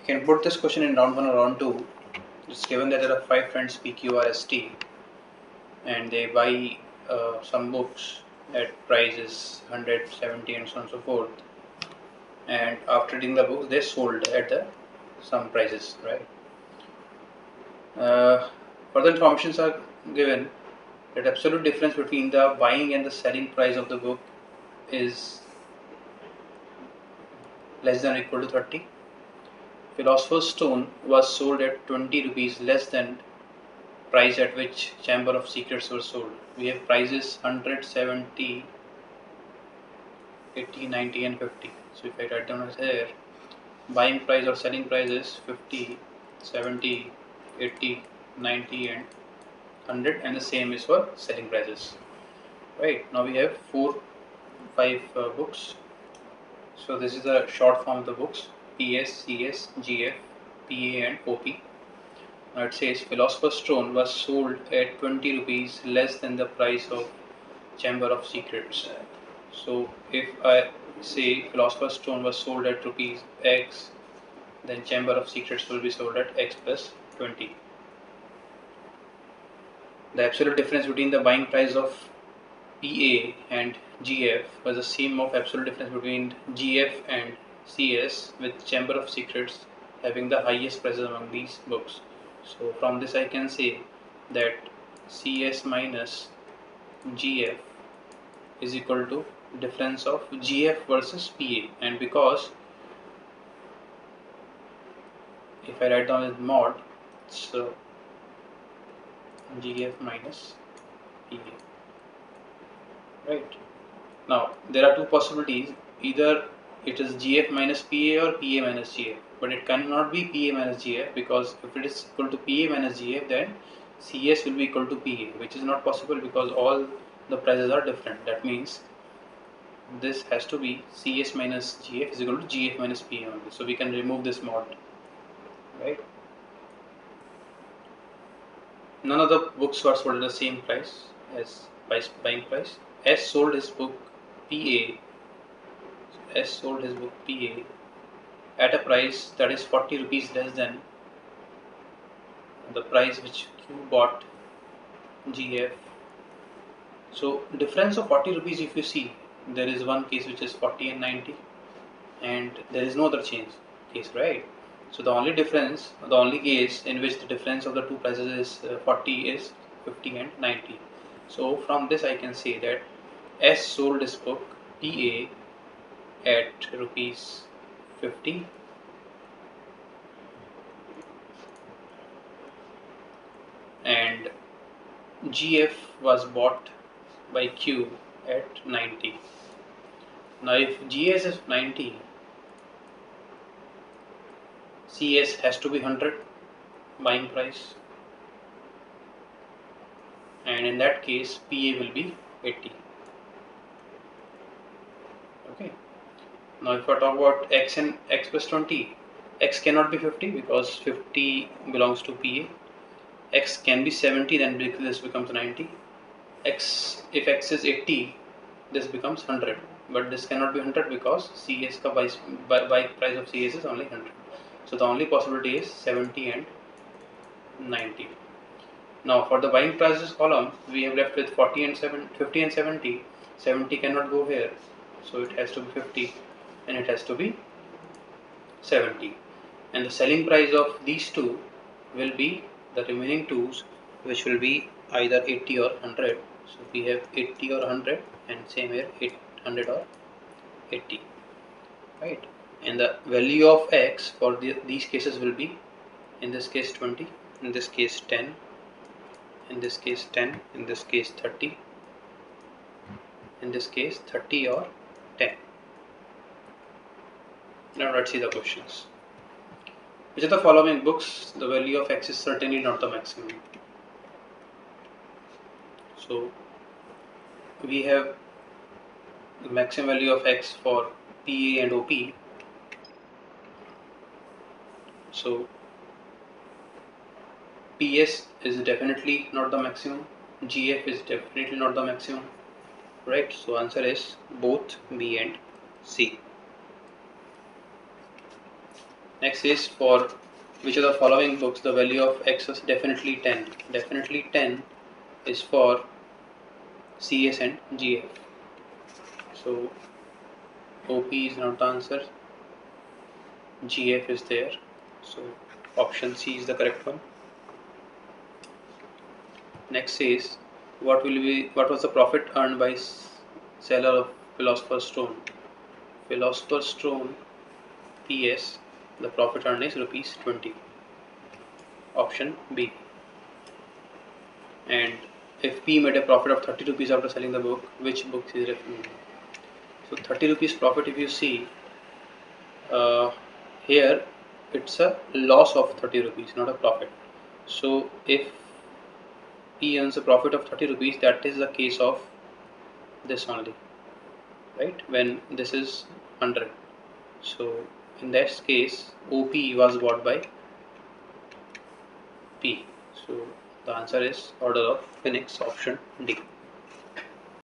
You can put this question in round 1 or round 2. It's given that there are 5 friends P, Q, R, S, T, and they buy some books at prices 100, 70, and so on and so forth. And after reading the books, they sold at some prices, right? Further informations are given that absolute difference between the buying and the selling price of the book is less than or equal to 30. Philosopher's Stone was sold at 20 rupees less than price at which Chamber of Secrets were sold. We have prices 100, 70, 80, 90 and 50. So if I write down as here, buying price or selling price is 50, 70, 80, 90 and 100, and the same is for selling prices. Right, now we have 5 books. So this is the short form of the books: PS, CS, GF, PA and OP. Now it says Philosopher's Stone was sold at 20 rupees less than the price of Chamber of Secrets. So if I say Philosopher's Stone was sold at rupees X, then Chamber of Secrets will be sold at X plus 20. The absolute difference between the buying price of PA and GF was the same of absolute difference between GF and CS, with Chamber of Secrets having the highest prices among these books. So from this I can say that CS minus GF is equal to difference of GF versus PA, and because if I write down as mod, so GF minus PA. Right. Now there are two possibilities: either it is GF minus PA or PA minus GF, but it cannot be PA minus GF, because if it is equal to PA minus GF, then CS will be equal to PA, which is not possible because all the prices are different. That means this has to be CS minus GF is equal to GF minus PA only. So we can remove this mod, right? None of the books were sold at the same price as buying price. S sold his book PA. S sold his book PA at a price that is 40 rupees less than the price which Q bought GF. So difference of 40 rupees, if you see, there is one case which is 40 and 90, and there is no other change case, right? So the only difference, the only case in which the difference of the two prices is 40 is 50 and 90. So from this I can say that S sold his book PA at rupees 50 and GF was bought by Q at 90. Now if GS is 90, CS has to be 100 buying price, and in that case PA will be 80. Okay. Now if I talk about X and X plus 20, X cannot be 50 because 50 belongs to PA. X can be 70, then this becomes 90. If X is 80, this becomes 100, but this cannot be 100 because CS ka buy price of CS is only 100. So the only possibility is 70 and 90. Now for the buying prices column, we have left with 50 and 70. 70 cannot go here, so it has to be 50 and it has to be 70. And the selling price of these two will be the remaining twos, which will be either 80 or 100. So we have 80 or 100, and same here 800 or 80, right? And the value of X for these cases will be, in this case 20, in this case 10, in this case 10, in this case 30, in this case 30 or 10. Now let's see the questions. Which of the following books the value of X is certainly not the maximum? So we have the maximum value of X for PA and OP. So PS is definitely not the maximum, GF is definitely not the maximum, right? So answer is both B and C. Next is, for which of the following books the value of X is definitely 10? Definitely 10 is for CS and GF. So OP is not the answer, GF is there. So option C is the correct one. Next is, what was the profit earned by seller of Philosopher's Stone? Philosopher's Stone PS, the profit earned is rupees 20. Option B. And if P made a profit of 30 rupees after selling the book, which book is referring to? So 30 rupees profit, if you see here, it's a loss of 30 rupees, not a profit. So if P earns a profit of 30 rupees, that is the case of this only, right? When this is 100. So in that case, OP was bought by P. So the answer is Order of Phoenix, option D.